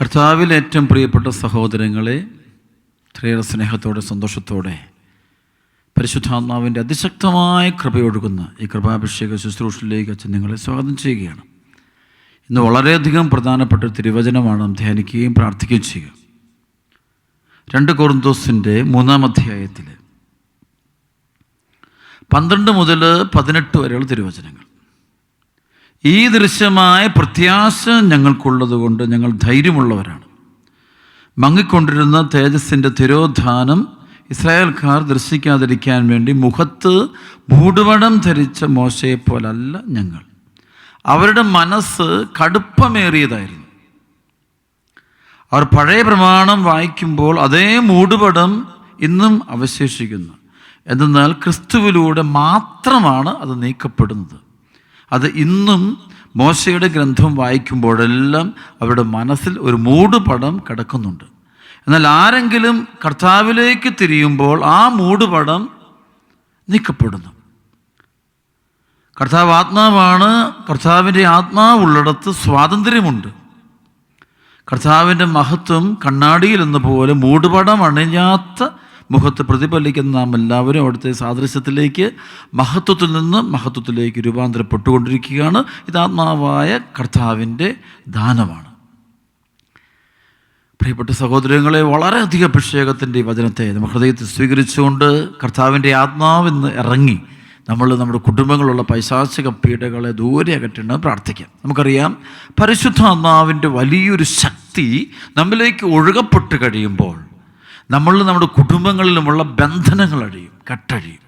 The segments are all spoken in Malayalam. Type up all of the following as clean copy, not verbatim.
കർത്താവിൽ ഏറ്റവും പ്രിയപ്പെട്ട സഹോദരങ്ങളെ, ഇത്രയേറെ സ്നേഹത്തോടെ സന്തോഷത്തോടെ പരിശുദ്ധാത്മാവിൻ്റെ അതിശക്തമായ കൃപയൊഴുകുന്ന ഈ കൃപാഭിഷേക ശുശ്രൂഷയിലേക്ക് അച്ഛൻ നിങ്ങളെ സ്വാഗതം ചെയ്യുകയാണ്. ഇന്ന് വളരെയധികം പ്രധാനപ്പെട്ട തിരുവചനമാണ് നാം ധ്യാനിക്കുകയും പ്രാർത്ഥിക്കുകയും ചെയ്യുക. 2 കൊറിന്തോസിൻ്റെ 3-ാം അധ്യായത്തിൽ 12 മുതൽ 18 വരെയുള്ള തിരുവചനങ്ങൾ. ഈ ദൃശ്യമായ പ്രത്യാശ ഞങ്ങൾക്കുള്ളത് കൊണ്ട് ഞങ്ങൾ ധൈര്യമുള്ളവരാണ്. മങ്ങിക്കൊണ്ടിരുന്ന തേജസ്സിൻ്റെ തിരോധാനം ഇസ്രായേൽക്കാർ ദർശിക്കാതിരിക്കാൻ വേണ്ടി മുഖത്ത് മൂടുപടം ധരിച്ച മോശയെപ്പോലല്ല ഞങ്ങൾ. അവരുടെ മനസ്സ് കടുപ്പമേറിയതായിരുന്നു. അവർ പഴയ പ്രമാണം വായിക്കുമ്പോൾ അതേ മൂടുപടം ഇന്നും അവശേഷിക്കുന്നു. എന്തെന്നാൽ ക്രിസ്തുവിലൂടെ മാത്രമാണ് അത് നീക്കപ്പെടുന്നത്. അത് ഇന്നും മോശയുടെ ഗ്രന്ഥം വായിക്കുമ്പോഴെല്ലാം അവരുടെ മനസ്സിൽ ഒരു മൂടുപടം കിടക്കുന്നുണ്ട്. എന്നാൽ ആരെങ്കിലും കർത്താവിലേക്ക് തിരിയുമ്പോൾ ആ മൂടുപടം നീക്കപ്പെടുന്നു. കർത്താവ് ആത്മാവാണ്. കർത്താവിൻ്റെ ആത്മാവുള്ളിടത്ത് സ്വാതന്ത്ര്യമുണ്ട്. കർത്താവിൻ്റെ മഹത്വം കണ്ണാടിയിൽ എന്ന പോലെ മൂടുപടം അണിഞ്ഞാത്ത മുഖത്ത് പ്രതിഫലിക്കുന്ന നാം എല്ലാവരും അവിടുത്തെ സാദൃശ്യത്തിലേക്ക് മഹത്വത്തിൽ നിന്ന് മഹത്വത്തിലേക്ക് രൂപാന്തരപ്പെട്ടുകൊണ്ടിരിക്കുകയാണ്. ഇത് ആത്മാവായ കർത്താവിൻ്റെ ദാനമാണ്. പ്രിയപ്പെട്ട സഹോദരങ്ങളെ, വളരെയധികം അഭിഷേകത്തിൻ്റെ ഈ വചനത്തെ നമ്മൾ ഹൃദയത്തിൽ സ്വീകരിച്ചുകൊണ്ട് കർത്താവിൻ്റെ ആത്മാവിന്ന് ഇറങ്ങി നമ്മുടെ കുടുംബങ്ങളുള്ള പൈശാചിക പീഡകളെ ദൂരെ അകറ്റണം പ്രാർത്ഥിക്കാം. നമുക്കറിയാം, പരിശുദ്ധാത്മാവിൻ്റെ വലിയൊരു ശക്തി നമ്മിലേക്ക് ഒഴുകപ്പെട്ട് കഴിയുമ്പോൾ നമ്മുടെ കുടുംബങ്ങളിലുമുള്ള ബന്ധനങ്ങൾ അഴിയും, കട്ടഴിയും.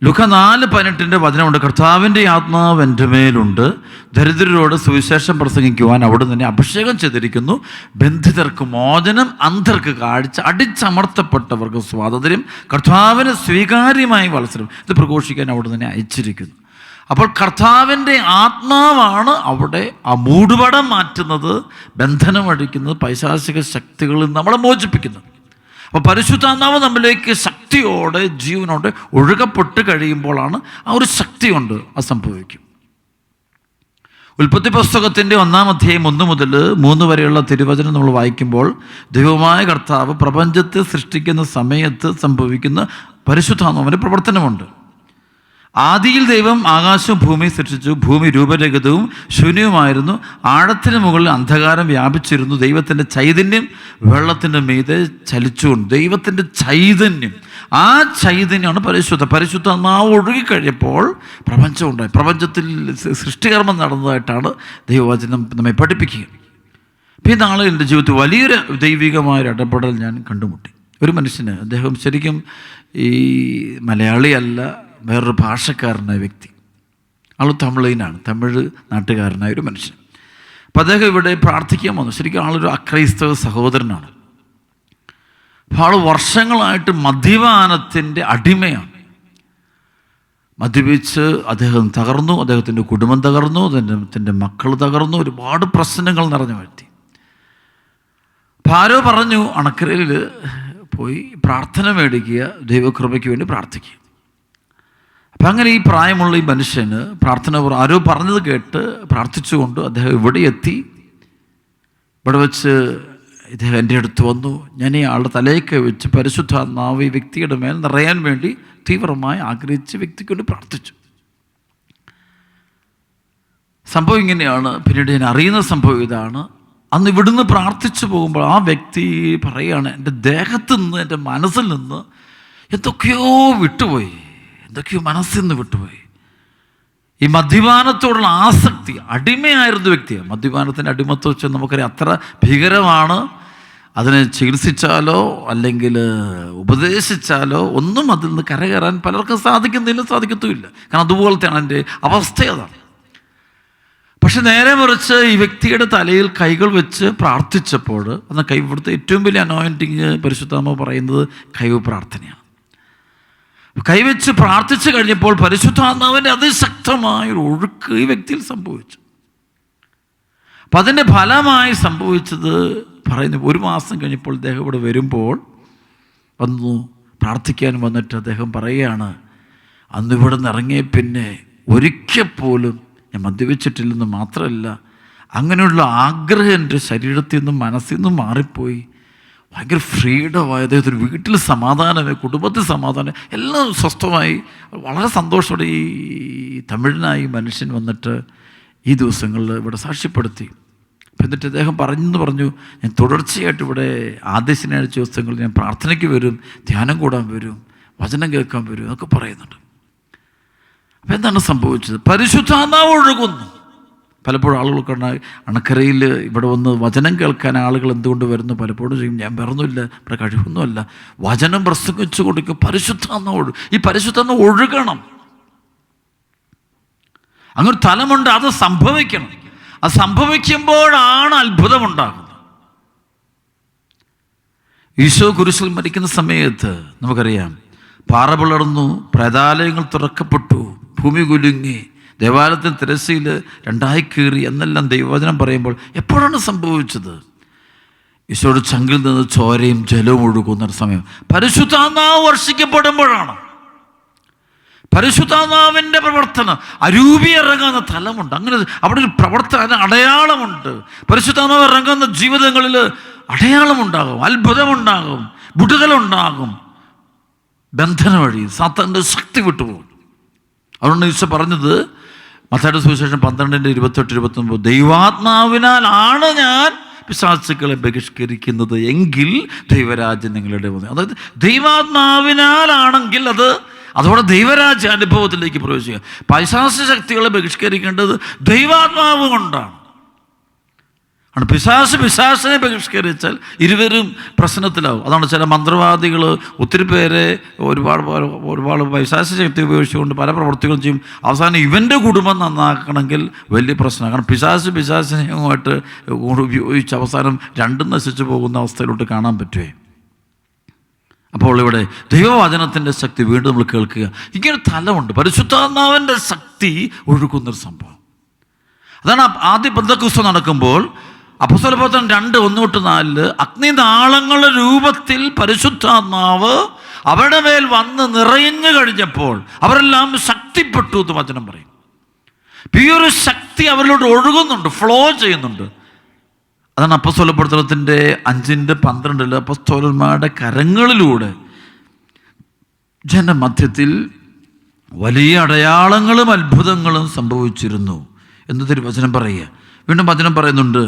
ലൂക്ക 4:18 വചനമുണ്ട്: കർത്താവിൻ്റെ ആത്മാവ് എൻ്റെ മേലുണ്ട്, ദരിദ്രരോട് സുവിശേഷം പ്രസംഗിക്കുവാൻ അവിടെ തന്നെ അഭിഷേകം ചെയ്തിരിക്കുന്നു, ബന്ധിതർക്ക് മോചനം, അന്ധർക്ക് കാഴ്ച, അടിച്ചമർത്തപ്പെട്ടവർക്ക് സ്വാതന്ത്ര്യം, കർത്താവിന് സ്വീകാര്യമായ വത്സരം ഇത് പ്രഘോഷിക്കാൻ അവിടെ തന്നെ അയച്ചിരിക്കുന്നു. അപ്പോൾ കർത്താവിൻ്റെ ആത്മാവാണ് അവിടെ ആ മൂടുപടം മാറ്റുന്നത്, ബന്ധനം അടിക്കുന്നത്, പൈശാചിക ശക്തികളിൽ നമ്മളെ മോചിപ്പിക്കുന്നത്. അപ്പോൾ പരിശുദ്ധാത്മാവ് നമ്മിലേക്ക് ശക്തിയോടെ ജീവനോടെ ഒഴുകപ്പെട്ട് കഴിയുമ്പോഴാണ് ആ ഒരു ശക്തി കൊണ്ട് അത് സംഭവിക്കും. ഉൽപ്പത്തി പുസ്തകത്തിൻ്റെ 1-ാം അധ്യായം 1 മുതൽ 3 വരെയുള്ള തിരുവചനം നമ്മൾ വായിക്കുമ്പോൾ ദൈവമായ കർത്താവ് പ്രപഞ്ചത്തെ സൃഷ്ടിക്കുന്ന സമയത്ത് സംഭവിക്കുന്ന പരിശുദ്ധാത്മാവിൻ്റെ പ്രവർത്തനമുണ്ട്. ആദിയിൽ ദൈവം ആകാശവും ഭൂമിയും സൃഷ്ടിച്ചു. ഭൂമി രൂപരഹിതവും ശൂന്യവുമായിരുന്നു. ആഴത്തിന് മുകളിൽ അന്ധകാരം വ്യാപിച്ചിരുന്നു. ദൈവത്തിൻ്റെ ചൈതന്യം വെള്ളത്തിൻ്റെ മീതെ ചലിച്ചുകൊണ്ട്, ദൈവത്തിൻ്റെ ചൈതന്യം, ആ ചൈതന്യമാണ് പരിശുദ്ധാത്മാവ് ഒഴുകിക്കഴിഞ്ഞപ്പോൾ പ്രപഞ്ചമുണ്ടായി. പ്രപഞ്ചത്തിൽ സൃഷ്ടികർമ്മം നടന്നതായിട്ടാണ് ദൈവവചനം നമ്മെ പഠിപ്പിക്കുക. ഈ നാളെ എൻ്റെ ജീവിതത്തിൽ വലിയൊരു ദൈവികമായൊരു ഇടപെടൽ ഞാൻ കണ്ടുമുട്ടി. ഒരു മനുഷ്യന്, അദ്ദേഹം ശരിക്കും ഈ മലയാളിയല്ല, വേറൊരു ഭാഷക്കാരനായ വ്യക്തി, ആൾ തമിഴനാണ്, തമിഴ് നാട്ടുകാരനായ ഒരു മനുഷ്യൻ. അപ്പം അദ്ദേഹം ഇവിടെ പ്രാർത്ഥിക്കാൻ വന്നു. ശരിക്കും ആളൊരു അക്രൈസ്തവ സഹോദരനാണ്. അപ്പോൾ ആൾ വർഷങ്ങളായിട്ട് മദ്യപാനത്തിൻ്റെ അടിമയാണ്. മദ്യപിച്ച് അദ്ദേഹം തകർന്നു, അദ്ദേഹത്തിൻ്റെ കുടുംബം തകർന്നു, അദ്ദേഹത്തിൻ്റെ മക്കൾ തകർന്നു, ഒരുപാട് പ്രശ്നങ്ങൾ നിറഞ്ഞു വരുത്തി. അപ്പോൾ ആരോ പറഞ്ഞു, അണക്കരയിൽ പോയി പ്രാർത്ഥന മേടിക്കുക, ദൈവകൃപയ്ക്ക് വേണ്ടി പ്രാർത്ഥിക്കുക. അപ്പം അങ്ങനെ ഈ പ്രായമുള്ള ഈ മനുഷ്യന് പ്രാർത്ഥന ആരോ പറഞ്ഞത് കേട്ട് പ്രാർത്ഥിച്ചുകൊണ്ട് അദ്ദേഹം ഇവിടെ എത്തി. ഇവിടെ വെച്ച് ഇദ്ദേഹം എൻ്റെ അടുത്ത് വന്നു. ഞാൻ ഈ ആളുടെ തലയൊക്കെ വെച്ച് പരിശുദ്ധാത്മാവ് ഈ വ്യക്തിയുടെ മേൽ നിറയാൻ വേണ്ടി തീവ്രമായി ആഗ്രഹിച്ച് വ്യക്തിക്ക് വേണ്ടി പ്രാർത്ഥിച്ചു. സംഭവം ഇങ്ങനെയാണ്. പിന്നീട് ഞാൻ അറിയുന്ന സംഭവം ഇതാണ്. അന്ന് ഇവിടുന്ന് പ്രാർത്ഥിച്ചു പോകുമ്പോൾ ആ വ്യക്തി പറയുകയാണ്, എൻ്റെ ദേഹത്തു നിന്ന്, എൻ്റെ മനസ്സിൽ നിന്ന് എന്തൊക്കെയോ വിട്ടുപോയി, എന്തൊക്കെയോ മനസ്സിൽ നിന്ന് വിട്ടുപോയി. ഈ മദ്യപാനത്തോടുള്ള ആസക്തി, അടിമയായിരുന്ന വ്യക്തിയാണ്. മദ്യപാനത്തിൻ്റെ അടിമത്വം വെച്ചാൽ നമുക്കറിയാം അത്ര ഭീകരമാണ്. അതിനെ ചികിത്സിച്ചാലോ അല്ലെങ്കിൽ ഉപദേശിച്ചാലോ ഒന്നും അതിൽ നിന്ന് കരകയറാൻ പലർക്കും സാധിക്കത്തുമില്ല. കാരണം അതുപോലത്തെയാണ് എൻ്റെ അവസ്ഥ. അതാണ്. പക്ഷെ നേരെ മറിച്ച് ഈ വ്യക്തിയുടെ തലയിൽ കൈകൾ വെച്ച് പ്രാർത്ഥിച്ചപ്പോൾ, അന്ന് ഇവിടുത്തെ ഏറ്റവും വലിയ അനോയിൻറ്റിങ് പരിശുദ്ധാത്മാവ് പറയുന്നത് കൈവ് പ്രാർത്ഥനയാണ്. കൈവച്ച് പ്രാർത്ഥിച്ചു കഴിഞ്ഞപ്പോൾ പരിശുദ്ധാത്മാവിൻ്റെ അതിശക്തമായൊരു ഒഴുക്ക് ഈ വ്യക്തിയിൽ സംഭവിച്ചു. അപ്പം അതിൻ്റെ ഫലമായി സംഭവിച്ചത് പറയുന്നു, 1 മാസം കഴിഞ്ഞപ്പോൾ അദ്ദേഹം ഇവിടെ വരുമ്പോൾ വന്നു പ്രാർത്ഥിക്കാൻ വന്നിട്ട് അദ്ദേഹം പറയുകയാണ്, അന്ന് ഇവിടെ നിന്ന് ഇറങ്ങിയ പിന്നെ ഒരിക്കൽ പോലും ഞാൻ മദ്യപിച്ചിട്ടില്ലെന്ന് മാത്രമല്ല, അങ്ങനെയുള്ള ആഗ്രഹം എൻ്റെ ശരീരത്തിൽ നിന്നും മനസ്സിൽ നിന്നും മാറിപ്പോയി. ഭയങ്കര ഫ്രീഡമായി, അദ്ദേഹത്തിന് വീട്ടിൽ സമാധാനമായി, കുടുംബത്തിൽ സമാധാനം, എല്ലാം സ്വസ്ഥമായി, വളരെ സന്തോഷത്തോടെ ഈ തമിഴനായി മനുഷ്യൻ വന്നിട്ട് ഈ ദിവസങ്ങളിൽ ഇവിടെ സാക്ഷ്യപ്പെടുത്തി. എന്നിട്ട് അദ്ദേഹം പറഞ്ഞു, ഞാൻ തുടർച്ചയായിട്ട് ഇവിടെ ആദ്യ ശനിയാഴ്ച ദിവസങ്ങളിൽ ഞാൻ പ്രാർത്ഥനയ്ക്ക് വരും, ധ്യാനം കൂടാൻ വരും, വചനം കേൾക്കാൻ വരും എന്നൊക്കെ പറയുന്നുണ്ട്. അപ്പം എന്താണ് സംഭവിച്ചത്? പരിശുദ്ധാത്മാവ് ഒഴുകുന്നു. പലപ്പോഴും ആളുകൾക്ക് അണക്കരയിൽ ഇവിടെ വന്ന് വചനം കേൾക്കാൻ ആളുകൾ എന്തുകൊണ്ട് വരുന്നു? പലപ്പോഴും ചെയ്യും, ഞാൻ വേറൊന്നുമില്ല, ഇവിടെ കഴിവൊന്നുമല്ല, വചനം പ്രസംഗിച്ചു കൊടുക്കും. പരിശുദ്ധാത്മാവ് ഈ പരിശുദ്ധാത്മാവ് ഒഴുകണം. അങ്ങൊരു തലമുണ്ട്, അത് സംഭവിക്കണം. അത് സംഭവിക്കുമ്പോഴാണ് അത്ഭുതമുണ്ടാകുന്നത്. ഈശോ കുരിശിൽ മരിക്കുന്ന സമയത്ത് നമുക്കറിയാം, പാറ പിളർന്നു, പ്രേതാലയങ്ങൾ തുറക്കപ്പെട്ടു, ഭൂമി കുലുങ്ങി, ദേവാലയത്തിൽ തിരശ്ശീല രണ്ടായി കീറി എന്നെല്ലാം ദൈവവചനം പറയുമ്പോൾ എപ്പോഴാണ് സംഭവിച്ചത്? ഈശോയുടെ ചങ്കിൽ നിന്ന് ചോരയും ജലവും ഒഴുകുന്ന സമയം പരിശുദ്ധാത്മാവ് വർഷിക്കപ്പെടുമ്പോഴാണ്. പരിശുദ്ധാത്മാവിൻ്റെ പ്രവർത്തനം, അരൂപി ഇറങ്ങുന്ന തലമുണ്ട്. അങ്ങനെ അവിടെ ഒരു പ്രവർത്തന അടയാളമുണ്ട്. പരിശുദ്ധാത്മാവ് ഇറങ്ങുന്ന ജീവിതങ്ങളിൽ അടയാളമുണ്ടാകും, അത്ഭുതമുണ്ടാകും, വിടുതലുണ്ടാകും. ബന്ധനം വഴി സാത്താൻ്റെ ശക്തി വിട്ടുപോകും. അതുകൊണ്ട് ഈശോ പറഞ്ഞത് മത്തായിയുടെ സുവിശേഷം 12:28-29, ദൈവാത്മാവിനാലാണ് ഞാൻ പിശാചുക്കളെ ബഹിഷ്കരിക്കുന്നത് എങ്കിൽ ദൈവരാജ്യം നിങ്ങളുടെ. അതായത് ദൈവാത്മാവിനാലാണെങ്കിൽ അതോടെ ദൈവരാജ്യ അനുഭവത്തിലേക്ക് പ്രവേശിക്കുക. പൈശാച ശക്തികളെ ബഹിഷ്കരിക്കേണ്ടത് ദൈവാത്മാവ് കൊണ്ടാണ്. പിശാചിനെ ബഹിഷ്കരിച്ചാൽ ഇരുവരും പ്രശ്നത്തിലാവും. അതാണ് ചില മന്ത്രവാദികൾ ഒത്തിരി പേരെ ഒരുപാട് പൈശാച ശക്തി ഉപയോഗിച്ചുകൊണ്ട് പല പ്രവൃത്തികളും ചെയ്യും. അവസാനം ഇവൻ്റെ കുടുംബം നന്നാക്കണമെങ്കിൽ വലിയ പ്രശ്നമാണ്. കാരണം പിശാചിനെയുമായിട്ട് ഉപയോഗിച്ച് അവസാനം രണ്ടും നശിച്ചു പോകുന്ന അവസ്ഥയിലോട്ട് കാണാൻ പറ്റുമേ. അപ്പോൾ ഇവിടെ ദൈവവചനത്തിൻ്റെ ശക്തി വീണ്ടും നമ്മൾ കേൾക്കുക. ഇങ്ങനെ തലമുണ്ട്, പരിശുദ്ധാത്മാവിൻ്റെ ശക്തി ഒഴുകുന്നൊരു സംഭവം. അതാണ് ആദ്യ പെന്തക്കോസ്ത് നടക്കുമ്പോൾ അപ്പോസ്തലപ്രവർത്തനം 2:1-4 അഗ്നിനാളങ്ങളുടെ രൂപത്തിൽ പരിശുദ്ധാത്മാവ് അവരുടെ മേൽ വന്ന് നിറഞ്ഞു കഴിഞ്ഞപ്പോൾ അവരെല്ലാം ശക്തിപ്പെട്ടു എന്ന് വചനം പറയും. ഈ ഒരു ശക്തി അവരിലോട്ട് ഒഴുകുന്നുണ്ട്, ഫ്ലോ ചെയ്യുന്നുണ്ട്. അതാണ് അപ്പോസ്തലപ്രവർത്തനത്തിൻ്റെ 5:12 അപ്പോസ്തലന്മാരുടെ കരങ്ങളിലൂടെ ജനമധ്യത്തിൽ വലിയ അടയാളങ്ങളും അത്ഭുതങ്ങളും സംഭവിച്ചിരുന്നു എന്ന് തിരുവചനം പറയുക. വീണ്ടും വചനം പറയുന്നുണ്ട്,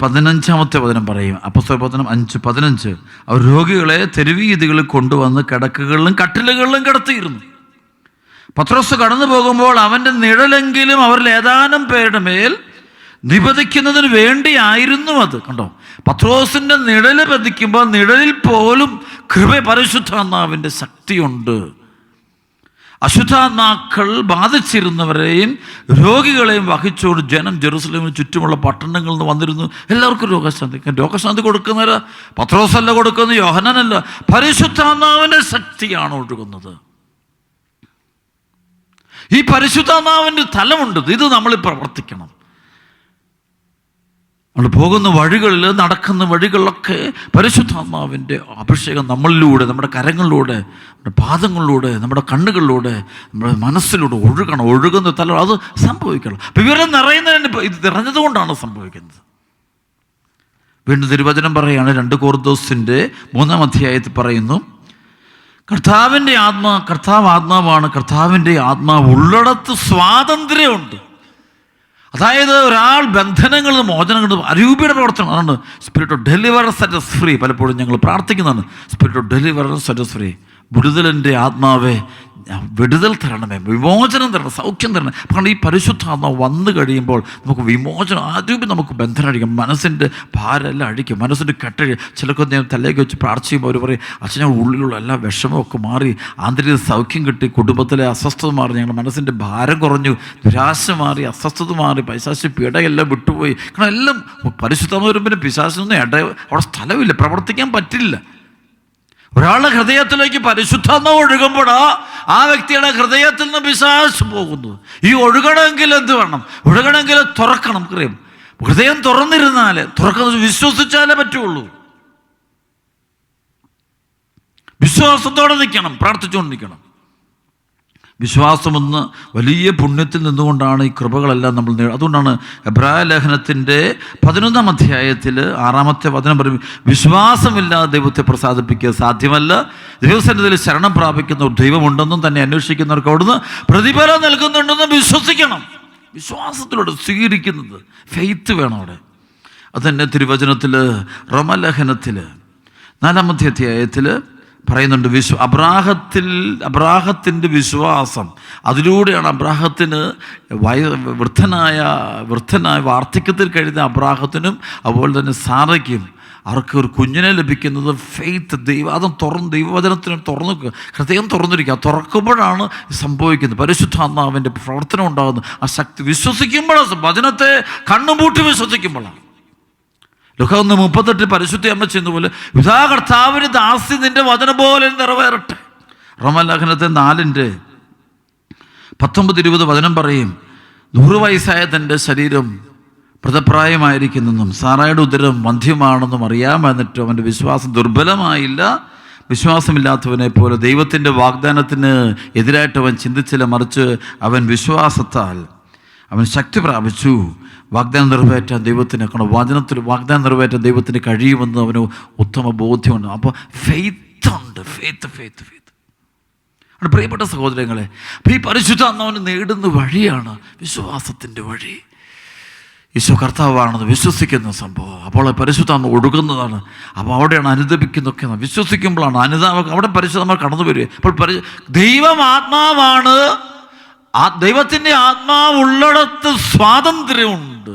15-ാമത്തെ വചനം പറയും, അപ്പോസ്തലപ്രവർത്തനം 5:15, അവർ രോഗികളെ തെരുവീതികളിൽ കൊണ്ടുവന്ന് കിടക്കുകളിലും കട്ടിലുകളിലും കിടത്തിയിരുന്നു. പത്രോസ് കടന്നു പോകുമ്പോൾ അവൻ്റെ നിഴലെങ്കിലും അവരിൽ ഏതാനും പേരുടെ മേൽ നിപതിക്കുന്നതിന് വേണ്ടിയായിരുന്നു അത്. കണ്ടോ, പത്രോസിൻ്റെ നിഴല് പതിക്കുമ്പോൾ നിഴലിൽ പോലും പരിശുദ്ധാത്മാവിൻ്റെ ശക്തിയുണ്ട്. അശുദ്ധാത്മാക്കൾ ബാധിച്ചിരുന്നവരെയും രോഗികളെയും വഹിച്ചുകൊണ്ട് ജനം ജെറുസലേമിന് ചുറ്റുമുള്ള പട്ടണങ്ങളിൽ നിന്ന് വന്നിരുന്നു. എല്ലാവർക്കും രോഗശാന്തി കൊടുക്കുന്നവര് പത്രോസല്ല കൊടുക്കുന്നത്, യോഹന്നാനല്ല, പരിശുദ്ധാത്മാവിൻ്റെ ശക്തിയാണ് ഒഴുകുന്നത്. ഈ പരിശുദ്ധാത്മാവിൻ്റെ തലമുണ്ട്. ഇത് നമ്മൾ പ്രവർത്തിക്കണം. നമ്മൾ പോകുന്ന വഴികളിൽ, നടക്കുന്ന വഴികളിലൊക്കെ പരിശുദ്ധാത്മാവിൻ്റെ അഭിഷേകം നമ്മളിലൂടെ, നമ്മുടെ കരങ്ങളിലൂടെ, നമ്മുടെ പാദങ്ങളിലൂടെ, നമ്മുടെ കണ്ണുകളിലൂടെ, നമ്മുടെ മനസ്സിലൂടെ ഒഴുകുന്ന തല അത് സംഭവിക്കണം. അപ്പം ഇവരെ നിറയുന്നതിന് ഇത് നിറഞ്ഞതുകൊണ്ടാണ് സംഭവിക്കുന്നത്. വീണ്ടും തിരുവചനം പറയുകയാണ്, 2 കൊരിന്തോസിൻ്റെ 3-ാം അധ്യായത്തിൽ പറയുന്നു, കർത്താവ് ആത്മാവാണ്, കർത്താവിൻ്റെ ആത്മാവ് ഉള്ളിടത്ത് സ്വാതന്ത്ര്യമുണ്ട്. അതായത് ഒരാൾ ബന്ധനങ്ങളിൽ നിന്ന് മോചനം അരൂപിയുടെ പ്രവർത്തനം. അതാണ് spirit of deliverance set us free. പലപ്പോഴും ഞങ്ങൾ പ്രാർത്ഥിക്കുന്നതാണ്, spirit of deliverance set us free. വിടുതലിൻ്റെ ആത്മാവേ, വിടുതൽ തരണമേ, വിമോചനം തരണം, സൗഖ്യം തരണം. കാരണം ഈ പരിശുദ്ധാത്മാവ് വന്നു കഴിയുമ്പോൾ നമുക്ക് വിമോചനം, ആദ്യം നമുക്ക് ബന്ധനം അഴിക്കും, മനസ്സിൻ്റെ ഭാരമെല്ലാം അഴിക്കും, മനസ്സിൻ്റെ കെട്ടഴി. ചിലർക്ക് ഞാൻ തലേക്ക് വെച്ച് പ്രാർത്ഥിക്കുമ്പോൾ അവർ പറയും, അച്ഛൻ ഉള്ളിലുള്ള എല്ലാ വിഷമമൊക്കെ മാറി, ആന്തരിക സൗഖ്യം കിട്ടി, കുടുംബത്തിലെ അസ്വസ്ഥത മാറി, ഞങ്ങളുടെ മനസ്സിൻ്റെ ഭാരം കുറഞ്ഞു, നിരാശ മാറി, അസ്വസ്ഥത മാറി, പൈശാചി പീഡയെല്ലാം വിട്ടുപോയി. കാരണം എല്ലാം പരിശുദ്ധാത്മാവ് വരുമ്പോൾ പിശാചിനൊന്നും അവിടെ സ്ഥലമില്ല, പ്രവർത്തിക്കാൻ പറ്റില്ല. ഒരാളുടെ ഹൃദയത്തിലേക്ക് പരിശുദ്ധാത്മാവ് ഒഴുകുമ്പോൾ ആ വ്യക്തിയുടെ ഹൃദയത്തിൽ നിന്ന് പിശാച് പോകുന്നു. ഈ ഒഴുകണമെങ്കിൽ എന്ത് വേണം? ഒഴുകണമെങ്കിൽ തുറക്കണം. നമുക്കറിയാം, ഹൃദയം തുറക്കുന്നത് വിശ്വസിച്ചാലേ പറ്റുള്ളൂ. വിശ്വാസത്തോടെ നിൽക്കണം, പ്രാർത്ഥിച്ചുകൊണ്ട് നിൽക്കണം. വിശ്വാസമെന്ന് വലിയ പുണ്യത്തിൽ നിന്നുകൊണ്ടാണ് ഈ കൃപകളെല്ലാം നമ്മൾ അതുകൊണ്ടാണ് എബ്രായ ലേഖനത്തിൻ്റെ 11-ാം അധ്യായത്തിൽ 6-ാമത്തെ വചനം പറയും, വിശ്വാസമില്ലാതെ ദൈവത്തെ പ്രസാദിപ്പിക്കുക സാധ്യമല്ല. ദൈവസന്നിധിയിൽ ശരണം പ്രാപിക്കുന്ന ഒരു ദൈവമുണ്ടെന്നും തന്നെ അന്വേഷിക്കുന്നവർക്ക് അവിടുന്ന് പ്രതിഫലം നൽകുന്നുണ്ടെന്നും വിശ്വസിക്കണം. വിശ്വാസത്തിലൂടെ സ്വീകരിക്കുന്നത് ഫെയ്ത്ത് വേണം അവിടെ. അതെന്നെ തിരുവചനത്തിൽ റോമലേഖനത്തിൽ 4-ാമത്തെ അധ്യായത്തിൽ പറയുന്നുണ്ട്. അബ്രാഹത്തിൻ്റെ വിശ്വാസം, അതിലൂടെയാണ് അബ്രാഹത്തിന് വൃദ്ധനായ വാർദ്ധക്യത്തിൽ കഴിയുന്ന അബ്രാഹത്തിനും അതുപോലെ തന്നെ സാറയ്ക്കും അവർക്ക് ഒരു കുഞ്ഞിനെ ലഭിക്കുന്നത് ഫെയ്ത്ത്. ദൈവവചനത്തിന് ഹൃദയം തുറന്നിരിക്കുക. തുറക്കുമ്പോഴാണ് സംഭവിക്കുന്നത്. പരിശുദ്ധാത്മാവിൻ്റെ പ്രവർത്തനം ഉണ്ടാകുന്നത്. ആ ശക്തി വിശ്വസിക്കുമ്പോഴാണ്, വചനത്തെ കണ്ണുപൂട്ടി വിശ്വസിക്കുമ്പോഴാണ്. ലൂക്കാ 1:38 പരിശുദ്ധ അമ്മ ചെയ്യുന്നതുപോലെ പിതാ കർത്താവിന് ദാസി നിന്റെ വചനം പോലെ നിറവേറട്ടെ. റോമലേഖനത്തെ 4:19-20 വചനം പറയും, 100 വയസ്സായ തൻ്റെ ശരീരം മൃതപ്രായമായിരിക്കുന്നെന്നും സാറായുടെ ഉദരം വന്ധ്യമാണെന്നും അറിയാമെന്നിട്ടും അവൻ്റെ വിശ്വാസം ദുർബലമായില്ല. വിശ്വാസമില്ലാത്തവനെ പോലെ ദൈവത്തിൻ്റെ വാഗ്ദാനത്തിന് എതിരായിട്ട് അവൻ ചിന്തിച്ചില്ല, മറിച്ച് അവൻ വിശ്വാസത്താൽ അവൻ ശക്തി പ്രാപിച്ചു. വാഗ്ദാനം നിറവേറ്റാൻ ദൈവത്തിന് വചനത്തിൽ വാഗ്ദാനം നിറവേറ്റാൻ ദൈവത്തിന് കഴിയുമെന്ന് അവന് ഉത്തമ ബോധ്യമുണ്ട്. അപ്പോൾ ഫെയ്ത്ത് ഉണ്ട്. ഫെയ്ത്ത് പ്രിയപ്പെട്ട സഹോദരങ്ങളെ, ഈ പരിശുദ്ധാത്മാവിനെ നേടുന്ന വഴിയാണ് വിശ്വാസത്തിൻ്റെ വഴി. ഈശോ കർത്താവാണെന്ന് വിശ്വസിക്കുന്ന സംഭവം. അപ്പോൾ പരിശുദ്ധാത്മ ഒടുക്കുന്നതാണ്. അപ്പോൾ അവിടെയാണ് അനുദപിക്കുന്നതൊക്കെ. വിശ്വസിക്കുമ്പോഴാണ് അനുതാപം. അവിടെ പരിശുദ്ധാത്മ കടന്നു വരിക. അപ്പോൾ ദൈവം ആത്മാവാണ്. ദൈവത്തിൻ്റെ ആത്മാവുള്ളിടത്ത് സ്വാതന്ത്ര്യമുണ്ട്,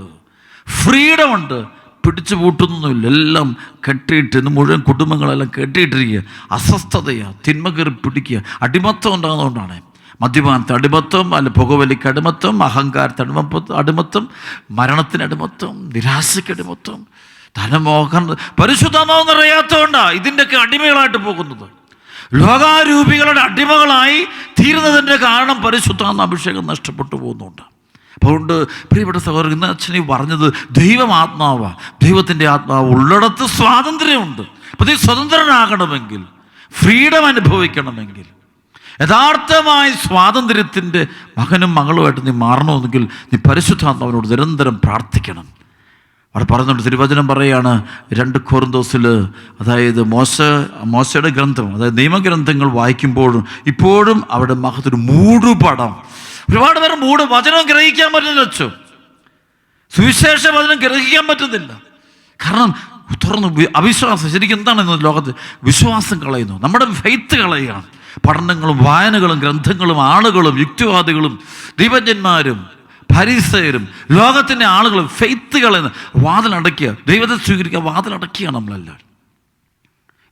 ഫ്രീഡമുണ്ട്. പിടിച്ചു പൂട്ടുന്നൊന്നുമില്ല. എല്ലാം കെട്ടിയിട്ട് ഇന്ന് മുഴുവൻ കുടുംബങ്ങളെല്ലാം കെട്ടിയിട്ടിരിക്കുക. അസ്വസ്ഥതയാണ്, തിന്മ കയറി പിടിക്കുക. അടിമത്തം ഉണ്ടാകുന്നതുകൊണ്ടാണ്. മദ്യപാനത്തെ അടിമത്തം, അല്ല പുകവലിക്ക് അടിമത്തം, അഹങ്കാരത്തെ അടിമത്തം, മരണത്തിന് അടിമത്തം, നിരാശയ്ക്ക് അടിമത്തം, ധനമോഹം. പരിശുദ്ധാത്മാവ് അറിയാത്തതുകൊണ്ടാണ് ഇതിൻ്റെയൊക്കെ അടിമകളായിട്ട് പോകുന്നത്. ലോകാരൂപികളുടെ അടിമകളായി തീരുന്നതിൻ്റെ കാരണം പരിശുദ്ധാത്മ അഭിഷേകം നഷ്ടപ്പെട്ടു പോകുന്നുണ്ട്. അതുകൊണ്ട് പ്രിയപ്പെട്ട സഹോദരൻ, ഇന്ന് അച്ഛനെ പറഞ്ഞത് ദൈവമാത്മാവാണ്. ദൈവത്തിൻ്റെ ആത്മാവ് ഉള്ളിടത്ത് സ്വാതന്ത്ര്യമുണ്ട്. അപ്പോൾ നീ സ്വതന്ത്രനാകണമെങ്കിൽ, ഫ്രീഡം അനുഭവിക്കണമെങ്കിൽ, യഥാർത്ഥമായ സ്വാതന്ത്ര്യത്തിൻ്റെ മകനും മകളുമായിട്ട് നീ മാറണമെങ്കിൽ നീ പരിശുദ്ധാത്മാവിനോട് നിരന്തരം പ്രാർത്ഥിക്കണം. അവിടെ പറയുന്നുണ്ട്, തിരുവചനം പറയുകയാണ് 2 കൊരിന്തോസിൽ, അതായത് മോശയുടെ ഗ്രന്ഥം, അതായത് നിയമഗ്രന്ഥങ്ങൾ വായിക്കുമ്പോഴും ഇപ്പോഴും അവിടെ മഹത്തൊരു മൂടുപടം. ഒരുപാട് പേർ വചനം ഗ്രഹിക്കാൻ പറ്റുന്നില്ല. അച്ഛോ, സുവിശേഷ വചനം ഗ്രഹിക്കാൻ പറ്റുന്നില്ല. കാരണം തുറന്ന് അവിശ്വാസം. ശരിക്കും എന്താണ് ഇന്ന് ലോകത്ത്? വിശ്വാസം കളയുന്നു, നമ്മുടെ ഫെയ്ത്ത് കളയുകയാണ്. പഠനങ്ങളും വായനകളും ഗ്രന്ഥങ്ങളും ആളുകളും യുക്തിവാദികളും ദൈവജ്ഞന്മാരും ഫരീസയരും ലോകത്തിൻ്റെ ആളുകളും ഫെയ്ത്തുകളെ വാതിലടക്കുക. ദൈവത്തെ സ്വീകരിക്കുക, വാതിലടക്കുകയാണ് നമ്മളെല്ലാവരും.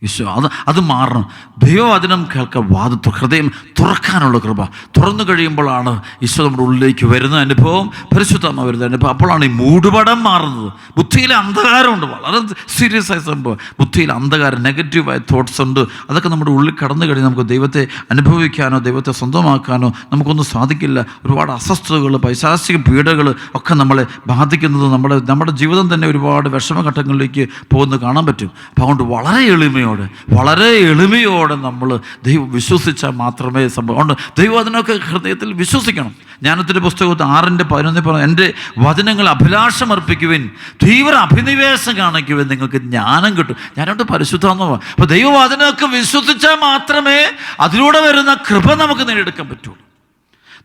ഈശോ അത് മാറണം. ദൈവവചനം കേൾക്കാൻ ഹൃദയം തുറക്കാനുള്ള കൃപ തുറന്നു കഴിയുമ്പോഴാണ് ഈശോ നമ്മുടെ ഉള്ളിലേക്ക് വരുന്ന അനുഭവം, പരിശുദ്ധാത്മ വരുന്ന അനുഭവം. അപ്പോഴാണ് ഈ മൂടുപടം മാറുന്നത്. ബുദ്ധിയിലെ അന്ധകാരമുണ്ട്, വളരെ സീരിയസ് ആയ സംഭവം. ബുദ്ധിയിൽ അന്ധകാരം, നെഗറ്റീവായ തോട്ട്സ് ഉണ്ട്. അതൊക്കെ നമ്മുടെ ഉള്ളിൽ കടന്നു കഴിഞ്ഞാൽ നമുക്ക് ദൈവത്തെ അനുഭവിക്കാനോ ദൈവത്തെ സ്വന്തമാക്കാനോ നമുക്കൊന്നും സാധിക്കില്ല. ഒരുപാട് അസ്വസ്ഥതകൾ, പൈശാചിക പീഡകൾ ഒക്കെ നമ്മളെ ബാധിക്കുന്നത്, നമ്മുടെ ജീവിതം തന്നെ ഒരുപാട് വിഷമഘട്ടങ്ങളിലേക്ക് പോകുന്നത് കാണാൻ പറ്റും. അപ്പോൾ അതുകൊണ്ട് വളരെ എളിമയോടെ നമ്മൾ ദൈവം വിശ്വസിച്ചാൽ മാത്രമേ സംഭവം ഉണ്ട്. ദൈവം അതിനൊക്കെ ഹൃദയത്തിൽ വിശ്വസിക്കണം. ജ്ഞാനത്തിൻ്റെ പുസ്തകത്തിൽ 6:11 പറഞ്ഞു, എൻ്റെ വചനങ്ങൾ അഭിലാഷമർപ്പിക്കുവിൻ, തീവ്ര അഭിനിവേശം കാണിക്കുവിൻ, നിങ്ങൾക്ക് ജ്ഞാനം കിട്ടും. ഞാനോട് പരിശുദ്ധാത്മാവാണ്. അപ്പോൾ ദൈവവചനമൊക്കെ വിശ്വസിച്ചാൽ മാത്രമേ അതിലൂടെ വരുന്ന കൃപ നമുക്ക് നേടിയെടുക്കാൻ പറ്റുള്ളൂ.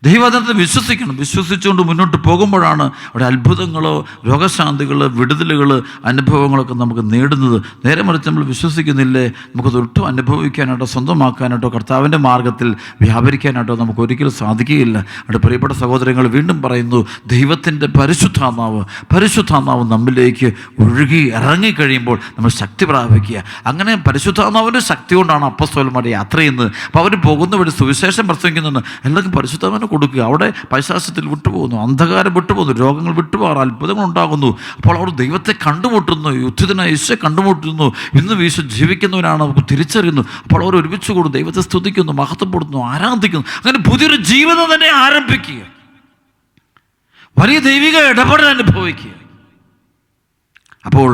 ദൈവവചനത്തെ വിശ്വസിക്കണം. വിശ്വസിച്ചുകൊണ്ട് മുന്നോട്ട് പോകുമ്പോഴാണ് അവിടെ അത്ഭുതങ്ങളോ രോഗശാന്തികൾ, വിടുതലുകൾ, അനുഭവങ്ങളൊക്കെ നമുക്ക് നേടുന്നത്. നേരെ മറിച്ച് നമ്മൾ വിശ്വസിക്കുന്നില്ലേ, നമുക്കതൊട്ടും അനുഭവിക്കാനായിട്ടോ സ്വന്തമാക്കാനായിട്ടോ കർത്താവിൻ്റെ മാർഗത്തിൽ വ്യാപരിക്കാനായിട്ടോ നമുക്ക് ഒരിക്കലും സാധിക്കുകയില്ല. അവിടെ പ്രിയപ്പെട്ട സഹോദരങ്ങൾ, വീണ്ടും പറയുന്നു, ദൈവത്തിൻ്റെ പരിശുദ്ധാത്മാവ് നമ്മിലേക്ക് ഒഴുകി ഇറങ്ങിക്കഴിയുമ്പോൾ നമ്മൾ ശക്തി പ്രാപിക്കുക. അങ്ങനെ പരിശുദ്ധാത്മാവിൻ്റെ ശക്തി കൊണ്ടാണ് അപ്പോസ്തലന്മാർ യാത്ര ചെയ്യുന്നത്. അപ്പോൾ അവർ പോകുന്ന വഴി സുവിശേഷം പ്രസംഗിക്കുന്നുണ്ട്. എല്ലാവർക്കും പരിശുദ്ധാത്മാവിനെ കൊടുക്കുക. അവിടെ പൈശാചത്തിൽ വിട്ടുപോകുന്നു, അന്ധകാരം വിട്ടുപോകുന്നു, രോഗങ്ങൾ വിട്ടുപോകാറ്, അത്ഭുതങ്ങൾ ഉണ്ടാകുന്നു. അപ്പോൾ അവർ ദൈവത്തെ കണ്ടുമുട്ടുന്നു, യുദ്ധത്തിനായി ഈശോയെ കണ്ടുമുട്ടുന്നു. ഇന്ന് ഈശോ ജീവിക്കുന്നവനാണ് നമുക്ക് തിരിച്ചറിയുന്നു. അപ്പോൾ അവർ ഒരുമിച്ച് കൂടും, ദൈവത്തെ സ്തുതിക്കുന്നു, മഹത്വപ്പെടുന്നു, ആരാധിക്കുന്നു. അങ്ങനെ പുതിയൊരു ജീവിതം തന്നെ ആരംഭിക്കുക, വലിയ ദൈവിക ഇടപെടൽ അനുഭവിക്കുക. അപ്പോൾ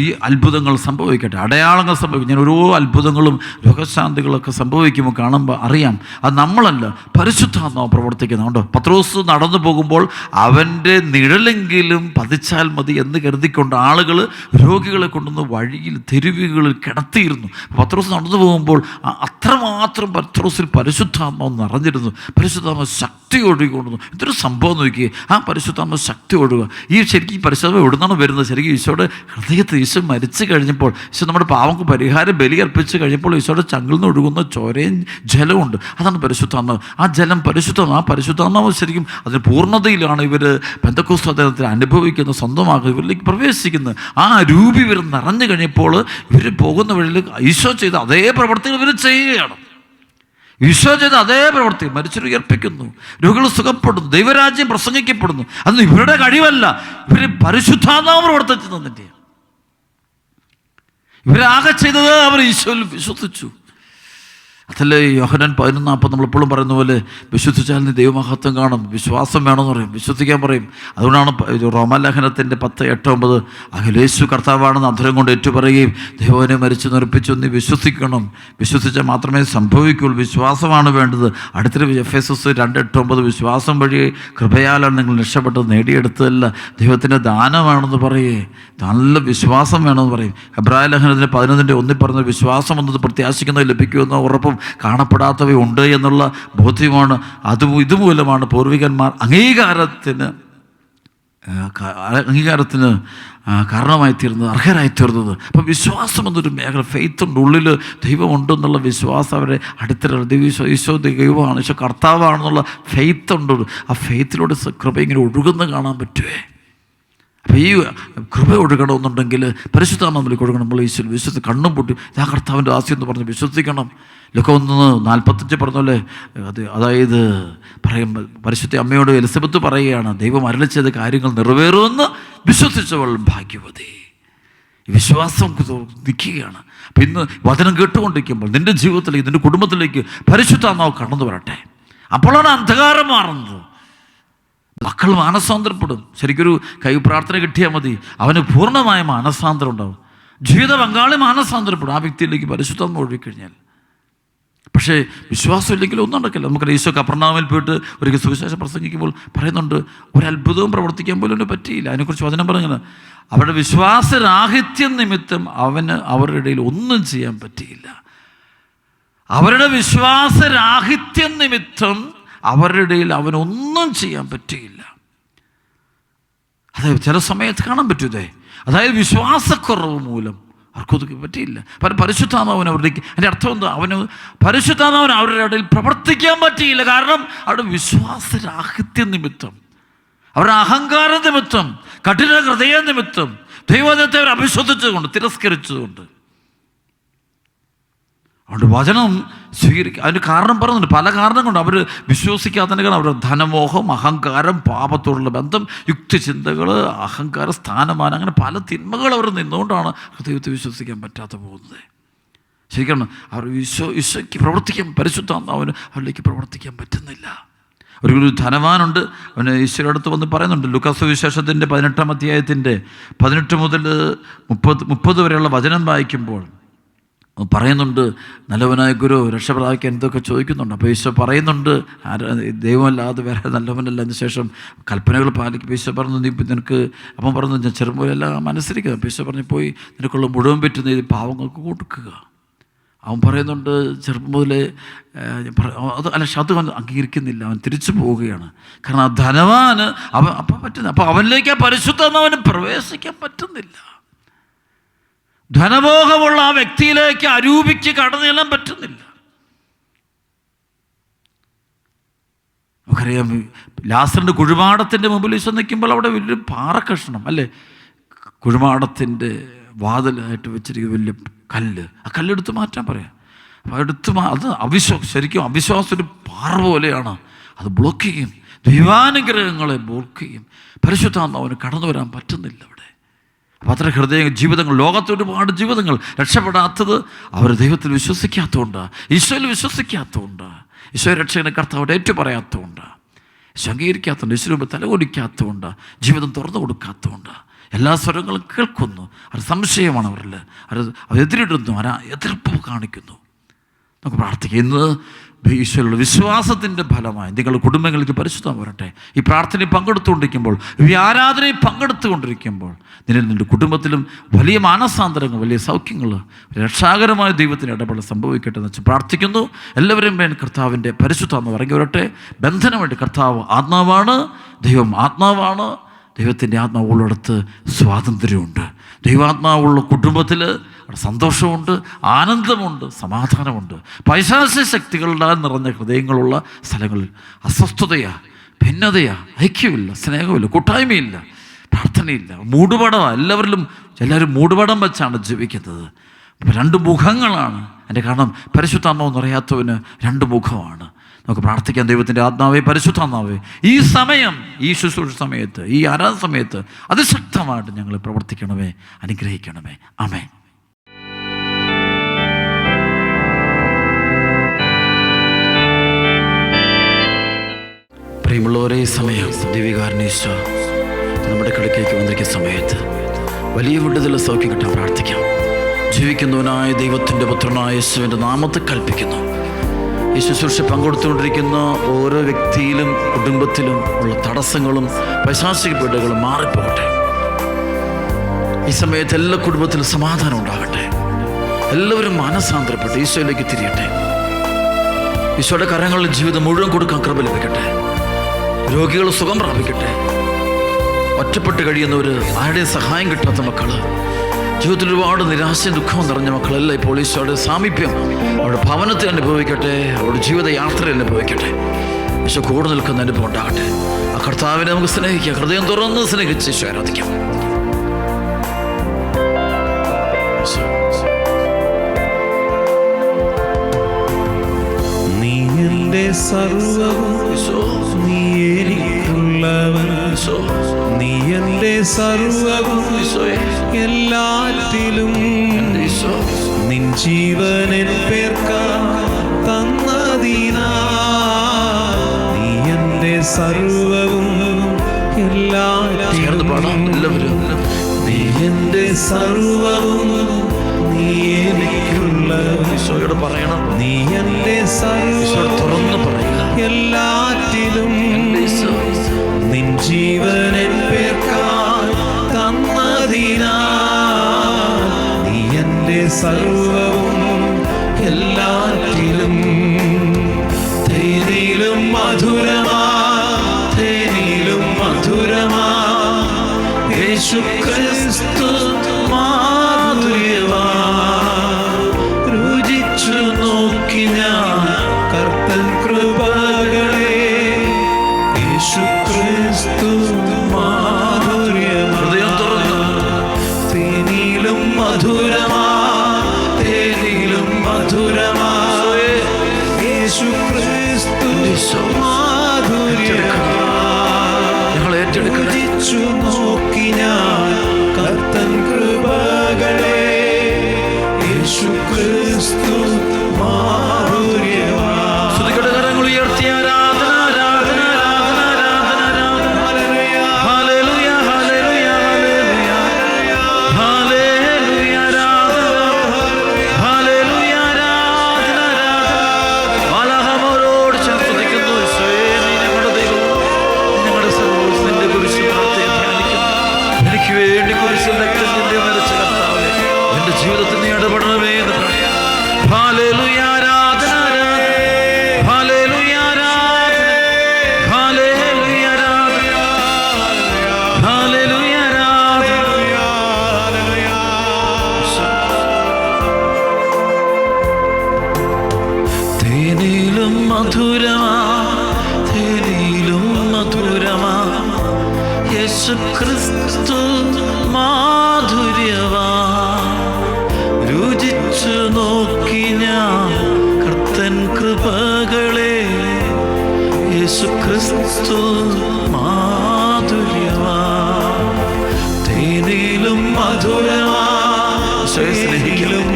ഈ അത്ഭുതങ്ങൾ സംഭവിക്കട്ടെ, അടയാളങ്ങൾ സംഭവിക്കും. ഞാൻ ഓരോ അത്ഭുതങ്ങളും രോഗശാന്തികളൊക്കെ സംഭവിക്കുമ്പോൾ കാണുമ്പോൾ അറിയാം അത് നമ്മളല്ല, പരിശുദ്ധാത്മാവ് പ്രവർത്തിക്കുന്നുണ്ടോ. പത്രോസ് നടന്നു പോകുമ്പോൾ അവൻ്റെ നിഴലെങ്കിലും പതിച്ചാൽ മതി എന്ന് കരുതിക്കൊണ്ട് ആളുകൾ രോഗികളെ കൊണ്ടുവന്ന് വഴിയിൽ തെരുവുകളിൽ കിടത്തിയിരുന്നു. പത്രോസ് നടന്നു പോകുമ്പോൾ അത്രമാത്രം പത്രോസിൽ പരിശുദ്ധാത്മാവ് നിറഞ്ഞിരുന്നു. പരിശുദ്ധാത്മാവ് ശക്തി ഒഴുകിക്കൊണ്ടുവന്നു. ഇതൊരു സംഭവം നോക്കിയേ, ആ പരിശുദ്ധാത്മാവ് ശക്തി ഒഴുകുക. ഈ ശരിക്കും ഈ പരിശുദ്ധാത്മാവ് എവിടുന്നാണ് വരുന്നത്? ശരിക്കും ഈശോയുടെ ഹൃദയത്തിൽ ഈശോ മരിച്ചു കഴിഞ്ഞപ്പോൾ, ഈശോ നമ്മുടെ പാവങ്ങൾക്ക് പരിഹാരം ബലി അർപ്പിച്ച് കഴിഞ്ഞപ്പോൾ ഈശോയുടെ ചങ്കിൽ നിന്ന് ഒഴുകുന്ന ചോരയും ജലമുണ്ട്. അതാണ് പരിശുദ്ധാത്മാവ്. ആ ജലം പരിശുദ്ധമാണ്. ആ പരിശുദ്ധാത്മാവ് ശരിക്കും അതിന് പൂർണ്ണതയിലാണ് ഇവർ പെന്തക്കോസ്ത് അദ്ദേഹത്തിൽ അനുഭവിക്കുന്നത്, സ്വന്തമാക്കുന്നത്, ഇവരിലേക്ക് പ്രവേശിക്കുന്നത്. ആ രൂപി ഇവർ നിറഞ്ഞു കഴിഞ്ഞപ്പോൾ ഇവർ പോകുന്ന വഴിയിൽ ഈശോ ചെയ്ത അതേ പ്രവർത്തികൾ ഇവർ ചെയ്യുകയാണ്. ഈശോ ചെയ്ത അതേ പ്രവൃത്തി, മരിച്ചവരെ ഉയർപ്പിക്കുന്നു, രോഗികൾ സുഖപ്പെടുന്നു, ദൈവരാജ്യം പ്രസംഗിക്കപ്പെടുന്നു. അതൊന്നും ഇവരുടെ കഴിവല്ല, ഇവർ പരിശുദ്ധാത്മാവ് പ്രവർത്തിച്ചു തന്നിട്ട്. ഇവരാകെ ചെയ്തത് അവർ ഈശോയിൽ വിശ്വസിച്ചു. അതല്ലേ യോഹന്നാൻ 11:40 നമ്മളെപ്പോഴും പറയുന്ന പോലെ, വിശ്വസിച്ചാൽ നീ ദൈവമഹത്വം കാണും, വിശ്വാസം വേണമെന്ന് പറയും, വിശ്വസിക്കാൻ പറയും. അതുകൊണ്ടാണ് റോമാലേഖനത്തിൻ്റെ 10:8-9 അഖിലേശു കർത്താവാണെന്ന് അധരം കൊണ്ട് ഏറ്റുപറയുകയും ദൈവനെ മരിച്ചു നിർപ്പിച്ചു നീ വിശ്വസിക്കണം, വിശ്വസിച്ചാൽ മാത്രമേ സംഭവിക്കുള്ളൂ, വിശ്വാസമാണ് വേണ്ടത്. അടുത്തൊരു എഫേസസ് 2:8-9 വിശ്വാസം വഴി കൃപയാലാണ് നിങ്ങൾ രക്ഷപ്പെട്ടത്, നേടിയെടുത്തതല്ല, ദൈവത്തിൻ്റെ ദാനമാണെന്ന് പറയേ. നല്ല വിശ്വാസം വേണമെന്ന് പറയും. എബ്രായ ലേഖനത്തിൻ്റെ 11:1 പറഞ്ഞ വിശ്വാസം എന്നത് പ്രത്യാശിക്കുന്നത് ലഭിക്കുമെന്ന ഉറപ്പും കാണപ്പെടാത്തവയുണ്ട് എന്നുള്ള ബോധ്യമാണ്. ഇതുമൂലമാണ് പൂർവികന്മാർ അംഗീകാരത്തിന് കാരണമായി തീർന്നത്, അർഹരായി തീർന്നത്. അപ്പം വിശ്വാസം എന്നൊരു മേഖല, ഫെയ്ത്തുണ്ട്, ഉള്ളിൽ ദൈവമുണ്ടെന്നുള്ള വിശ്വാസം അവരെ അടുത്തില്ല. ഈശോ ദൈവമാണ്, ഈശോ കർത്താവാണെന്നുള്ള ഫെയ്ത്തുണ്ട്. ആ ഫെയ്ത്തിലൂടെ കൃപ ഇങ്ങനെ ഒഴുകുന്ന കാണാൻ പറ്റുമേ. അപ്പോൾ ഈ കൃപ ഒഴുകണമെന്നുണ്ടെങ്കിൽ പരിശുദ്ധാത്മാവിലേക്ക് ഒഴുകണം. നമ്മൾ ഈശോയിൽ വിശ്വസിച്ച് കണ്ണും പൊട്ടി ആ കർത്താവിൻ്റെ ആസ്യം എന്ന് പറഞ്ഞ് വിശ്വസിക്കണം. ലൂക്ക 1:45 പറഞ്ഞല്ലേ, അതായത് പറയുമ്പോൾ പരിശുദ്ധ അമ്മയോട് എലിസബത്ത് പറയുകയാണ്, ദൈവം അരുളി ചെയ്ത കാര്യങ്ങൾ നിറവേറുമെന്ന് വിശ്വസിച്ചവൾ ഭാഗ്യവതി. ഈ വിശ്വാസം നിൽക്കുകയാണ്. അപ്പം ഇന്ന് വചനം കേട്ടുകൊണ്ടിരിക്കുമ്പോൾ നിൻ്റെ ജീവിതത്തിലേക്ക്, നിൻ്റെ കുടുംബത്തിലേക്ക് പരിശുദ്ധാത്മാവ് കടന്നു വരട്ടെ. അപ്പോഴാണ് അന്ധകാരം മാറുന്നത്. മക്കൾ മാനസാന്തരപ്പെടും. ശരിക്കൊരു പ്രാർത്ഥന കിട്ടിയാൽ മതി, അവന് പൂർണ്ണമായ മാനസാന്തരം ഉണ്ടാവും. ജീവിത പങ്കാളി മാനസാന്തരപ്പെടും ആ വ്യക്തിയിലേക്ക് പരിശുദ്ധാത്മാവ് ഒഴുകിക്കഴിഞ്ഞാൽ. പക്ഷേ വിശ്വാസം ഇല്ലെങ്കിൽ ഒന്നും നടക്കില്ല. നമുക്കറിയാം, ഈശോ കപ്പർനാമിൽ പോയിട്ട് ഒരിക്കൽ സുവിശേഷം പ്രസംഗിക്കുമ്പോൾ പറയുന്നുണ്ട്, ഒരത്ഭുതവും പ്രവർത്തിക്കാൻ പോലും പറ്റിയില്ല. അതിനെക്കുറിച്ച് വചനം പറഞ്ഞത്, അവരുടെ വിശ്വാസരാഹിത്യം നിമിത്തം അവരുടെ ഇടയിൽ ഒന്നും ചെയ്യാൻ പറ്റിയില്ല. അവരുടെ വിശ്വാസരാഹിത്യം നിമിത്തം അവരുടെ ഇടയിൽ അവനൊന്നും ചെയ്യാൻ പറ്റിയില്ല. അതായത് ചില സമയത്ത് കാണാൻ പറ്റൂതേ, അതായത് വിശ്വാസക്കുറവ് മൂലം അവർക്കൊന്നും പറ്റിയില്ല. പരിശുദ്ധാത്മാവിന് അവരുടെ, അതിൻ്റെ അർത്ഥം എന്താ, അവന് പരിശുദ്ധാത്മാവിന് അവരുടെ ഇടയിൽ പ്രവർത്തിക്കാൻ പറ്റിയില്ല. കാരണം അവരുടെ വിശ്വാസരാഹിത്യം നിമിത്തം, അവരുടെ അഹങ്കാര നിമിത്തം, കഠിന ഹൃദയ നിമിത്തം, ദൈവത്തെ അവർ അവിശ്വസിച്ചതുകൊണ്ട്, തിരസ്കരിച്ചതുകൊണ്ട്. അതുകൊണ്ട് വചനം സ്വീകരിക്കുക. അതിന് കാരണം പറയുന്നുണ്ട്, പല കാരണം കൊണ്ട് അവർ വിശ്വസിക്കാത്തതിന് കാരണം അവരുടെ ധനമോഹം, അഹങ്കാരം, പാപത്തോടുള്ള ബന്ധം, യുക്തിചിന്തകൾ, അഹങ്കാരം, സ്ഥാനമാനം, അങ്ങനെ പല തിന്മകൾ അവർ നിന്നുകൊണ്ടാണ് ദൈവത്തെ വിശ്വസിക്കാൻ പറ്റാതെ പോകുന്നത്. ശരിക്കും അവർ ഈശോയ്ക്ക് പ്രവർത്തിക്കാൻ, പരിശുദ്ധാത്മാവിന് അവരിലേക്ക് പ്രവർത്തിക്കാൻ പറ്റുന്നില്ല. ഒരു ധനവാനുണ്ട്, അവന് ഈശോയുടെ അടുത്ത് വന്ന് പറയുന്നുണ്ട്. ലൂക്കാ സുവിശേഷത്തിൻ്റെ 18-ാം അധ്യായത്തിൻ്റെ 18 മുതൽ 30 വരെയുള്ള വചനം വായിക്കുമ്പോൾ പറയുന്നുണ്ട്, നല്ലവനായ ഗുരു രക്ഷ പ്രാപിക്കാൻ എന്തൊക്കെ ചോദിക്കുന്നുണ്ട്. അപ്പോൾ ഈശോ പറയുന്നുണ്ട്, ദൈവമല്ലാതെ വേറെ നല്ലവനല്ല. അതിനുശേഷം കൽപ്പനകൾ പാലിക്കും. ഈശോ പറഞ്ഞു, നീ നിനക്ക്, അപ്പം പറഞ്ഞു, ഞാൻ ചെറുമ്പോലെല്ലാം അനുസരിക്കുക. അപ്പോൾ ഈശോ പറഞ്ഞു, പോയി നിനക്കുള്ള മുഴുവൻ പറ്റുന്ന ഇത് പാവങ്ങൾക്ക് കൊടുക്കുക. അവൻ പറയുന്നുണ്ട്, ചെറുപ്പം മുതലേ അത് അവൻ അംഗീകരിക്കുന്നില്ല, അവൻ തിരിച്ചു പോവുകയാണ്. കാരണം ആ ധനവാന് അപ്പം പറ്റുന്നില്ല. അപ്പോൾ അവനിലേക്ക് ആ പരിശുദ്ധാത്മാവിന് പ്രവേശിക്കാൻ പറ്റുന്നില്ല. ധനമോഹമുള്ള ആ വ്യക്തിയിലേക്ക് അരൂപിക്ക് കടന്നു ചെല്ലാൻ പറ്റുന്നില്ല. നമുക്കറിയാം, ലാസറിൻ്റെ കുഴിമാടത്തിൻ്റെ മുമ്പിൽ ഈശോ നിൽക്കുമ്പോൾ അവിടെ വലിയൊരു പാറക്കഷ്ണം, അല്ലേ, കുഴിമാടത്തിൻ്റെ വാതിലായിട്ട് വെച്ചിരിക്കുന്ന വലിയ കല്ല്, ആ കല്ലെടുത്ത് മാറ്റാൻ പറയാം. അപ്പോൾ അത് ശരിക്കും അവിശ്വാസം ഒരു പാറ പോലെയാണ്. അത് ബ്ലോക്ക് ചെയ്യും, ദൈവാനുഗ്രഹങ്ങളെ ബ്ലോക്ക് ചെയ്യും. പരിശുദ്ധാത്മാവിന് കടന്നു വരാൻ പറ്റുന്നില്ല അവിടെ. അപ്പോൾ അത്ര ഹൃദയ ജീവിതങ്ങൾ, ലോകത്ത് ഒരുപാട് ജീവിതങ്ങൾ രക്ഷപ്പെടാത്തത് അവർ ദൈവത്തിൽ വിശ്വസിക്കാത്തതുകൊണ്ട്, ഈശോയിൽ വിശ്വസിക്കാത്തതുകൊണ്ട്, ഈശോ രക്ഷകനെ കർത്താവോട് ഏറ്റു പറയാത്തതുകൊണ്ട്. അംഗീകരിക്കാത്തതുകൊണ്ട്, യേശുരൂപ തലകൊടിക്കാത്തതുകൊണ്ട്, ജീവിതം തുറന്നു കൊടുക്കാത്തതുകൊണ്ട്, എല്ലാ സ്വരങ്ങളും കേൾക്കുന്നു. അത് സംശയമാണ് അവരിൽ, അത് എതിരിടുന്നു, എതിർപ്പ് കാണിക്കുന്നു. നമുക്ക് പ്രാർത്ഥിക്കാം. ഇന്ന് ഈശോയുള്ള വിശ്വാസത്തിൻ്റെ ഫലമായി നിങ്ങളുടെ കുടുംബങ്ങൾക്ക് പരിശുദ്ധം വരട്ടെ. ഈ പ്രാർത്ഥനയിൽ പങ്കെടുത്തുകൊണ്ടിരിക്കുമ്പോൾ, ഈ ആരാധനയിൽ പങ്കെടുത്തുകൊണ്ടിരിക്കുമ്പോൾ നിന്റെ കുടുംബത്തിലും വലിയ മാനസാന്തരങ്ങൾ, വലിയ സൗഖ്യങ്ങൾ, രക്ഷാകരമായ ദൈവത്തിന് ഇടപെടൽ സംഭവിക്കട്ടെ എന്ന് വെച്ച് പ്രാർത്ഥിക്കുന്നു. എല്ലാവരും വേണ്ടി കർത്താവിൻ്റെ പരിശുദ്ധാത്മ ഇറങ്ങി വരട്ടെ. ബന്ധനമായിട്ട് കർത്താവ് ആത്മാവാണ്, ദൈവം ആത്മാവാണ്. ദൈവത്തിൻ്റെ ആത്മാവുള്ളിടത്ത് സ്വാതന്ത്ര്യമുണ്ട്. ദൈവാത്മാവുള്ള കുടുംബത്തിൽ അവിടെ സന്തോഷമുണ്ട്, ആനന്ദമുണ്ട്, സമാധാനമുണ്ട്. പൈശാചിക ശക്തികളുടെ നിറഞ്ഞ ഹൃദയങ്ങളുള്ള സ്ഥലങ്ങളിൽ അസ്വസ്ഥതയാ, ഭിന്നതയാ, ഐക്യമില്ല, സ്നേഹമില്ല, കൂട്ടായ്മയില്ല, പ്രാർത്ഥനയില്ല, മൂടുപടമാണ്. എല്ലാവരും മൂടുപടം വെച്ചാണ് ജീവിക്കുന്നത്. രണ്ട് മുഖങ്ങളാണ് എൻ്റെ. കാരണം പരിശുദ്ധാത്മാവ് നിറയാത്തവന് രണ്ട് മുഖമാണ്. നമുക്ക് പ്രാർത്ഥിക്കാം. ദൈവത്തിൻ്റെ ആത്മാവേ, പരിശുദ്ധാത്മാവേ, ഈ സമയം, ഈ ശുശ്രൂഷ സമയത്ത്, ഈ ആരാധന സമയത്ത് അതിശക്തമായിട്ട് ഞങ്ങൾ പ്രവർത്തിക്കണമേ, അനുഗ്രഹിക്കണമേ. ആമേൻ. പ്രിയമുള്ളവരെ, സമയം ദൈവികാരുണ്യേശോ നമ്മുടെ കടക്കേക്ക് വന്നിരിക്കുന്ന സമയത്ത് വലിയ വിടുതൽ സൗഖ്യം കിട്ടാൻ പ്രാർത്ഥിക്കാം. ജീവിക്കുന്നവനായ ദൈവത്തിൻ്റെ പുത്രനായ യേശുവിൻ്റെ നാമത്തിൽ കൽപ്പിക്കുന്നു. ഈ ശുശ്രൂഷ പങ്കെടുത്തുകൊണ്ടിരിക്കുന്ന ഓരോ വ്യക്തിയിലും കുടുംബത്തിലും ഉള്ള തടസ്സങ്ങളും പൈശാചിക പീഡകളും മാറിപ്പോകട്ടെ. ഈ സമയത്ത് എല്ലാ കുടുംബത്തിലും സമാധാനം ഉണ്ടാകട്ടെ. എല്ലാവരും മാനസാന്തരപ്പെട്ട് ഈശോയിലേക്ക് തിരിയട്ടെ. ഈശോയുടെ കരങ്ങളിൽ ജീവിതം മുഴുവൻ കൊടുക്കാൻ കൃപ ലഭിക്കട്ടെ. രോഗികൾ സുഖം പ്രാപിക്കട്ടെ. ഒറ്റപ്പെട്ട് കഴിയുന്നവർ, ആരുടെയും സഹായം കിട്ടാത്ത മക്കൾ, ജീവിതത്തിൽ ഒരുപാട് നിരാശയും ദുഃഖവും നിറഞ്ഞ മക്കളെല്ലാം ഇപ്പോൾ ഈശോയുടെ സാമീപ്യം അവരുടെ ഭവനത്തെ അനുഭവിക്കട്ടെ, അവരുടെ ജീവിതയാത്ര അനുഭവിക്കട്ടെ. ഈശോ കൂടെ നിൽക്കുന്ന അനുഭവം ഉണ്ടാകട്ടെ. ആ കർത്താവിനെ നമുക്ക് സ്നേഹിക്കാം. ഹൃദയം തുറന്ന് സ്നേഹിച്ച് ഈശോ ആരാധിക്കാം. നീ എൻ്റെ സർവ്വവും, നീ എനിക്കുള്ളവൻ, നീ എൻ്റെ സർവ്വവും, എല്ലാറ്റിലും നിൻ ജീവനിൻ പേർക്കാൻ തന്നതിനാ. നീ എൻ്റെ സർവ്വവും, എല്ലാറ്റിലും നീ എൻ്റെ സർവ്വവും, നീ എനിക്കുള്ളവൻ, നീ എൻ്റെ സർവ്വവും, എല്ലാറ്റിലും നിൻ ജീവനിൻ പേർക്കാൻ തന്നതിനാ. നീ എൻ്റെ സർവ്വവും, എല്ലാറ്റിലും. തേനിലും മധുരമാ, തേനിലും മധുരമാ യേശു ക്രിസ്തു മാധുര്യമാ. രുചിച്ചു നോക്കി ഞാൻ കർത്തൻ കൃപകളെ. യേശു ക്രിസ്തു മാധുര്യമാ. തേനിലും മധുരമാ, തേനിലും മധുരമാ യേശു ക്രിസ്തു മാധുര്യമാ. രുചിച്ചു നോക്കി ഞാൻ കർത്തൻ കൃപകളെ. യേശു ക്രിസ്തു മാധുര്യമാ. ജീവിതത്തിൽ നീ ഇടപെടണമേ എന്ന് പറയാം. ഹല്ലേലൂയ, ആരാധന, ഹല്ലേലൂയ, ആരാധന, ഹല്ലേലൂയ, ആരാധന, ഹല്ലേലൂയ, ആരാധന. തേനിലും മധുരമാ, തേനിലും മധുരമാ യേശു ക്രിസ്തു മാധുര്യമാ. രുചിച്ചു നോക്കി ഞാൻ കർത്തൻ കൃപകളെ. യേശു ക്രിസ്തു മാധുര്യമാ. തേനിലും മധുരമാ. സ്നേഹിക്കലും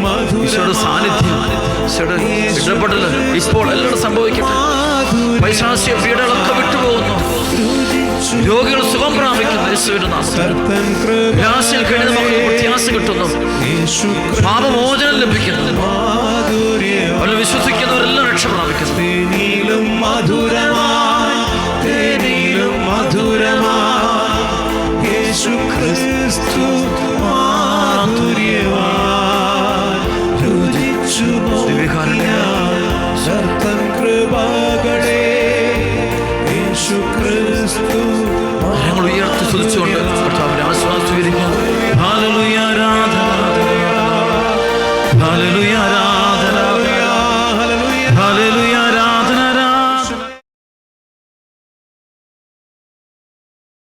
ഈശോയുടെ സാന്നിധ്യം, ഈശോയുടെ ഇടപെടൽ ഇപ്പോൾ എല്ലാവരും സംഭവിക്കട്ടെ. പൈശാചിക പീഡകളൊക്കെ വിട്ടുപോകുന്നു. രോഗികൾ സുഖം പ്രാപിക്കുന്നു യേശുവിന്റെ നാമത്തിൽ. കർത്തൻ നിരാശയിൽ കഴിയുന്ന മക്കൾക്ക് പ്രത്യാശ കിട്ടുന്നു, പാപമോചനം ലഭിക്കുന്നു. അവരിൽ വിശ്വസിക്കുന്നവരെല്ലാം രക്ഷ പ്രാപിക്കുന്നു. തേനിലും മധുരമായി, തേനിലും മധുരമായി യേശു ക്രിസ്തു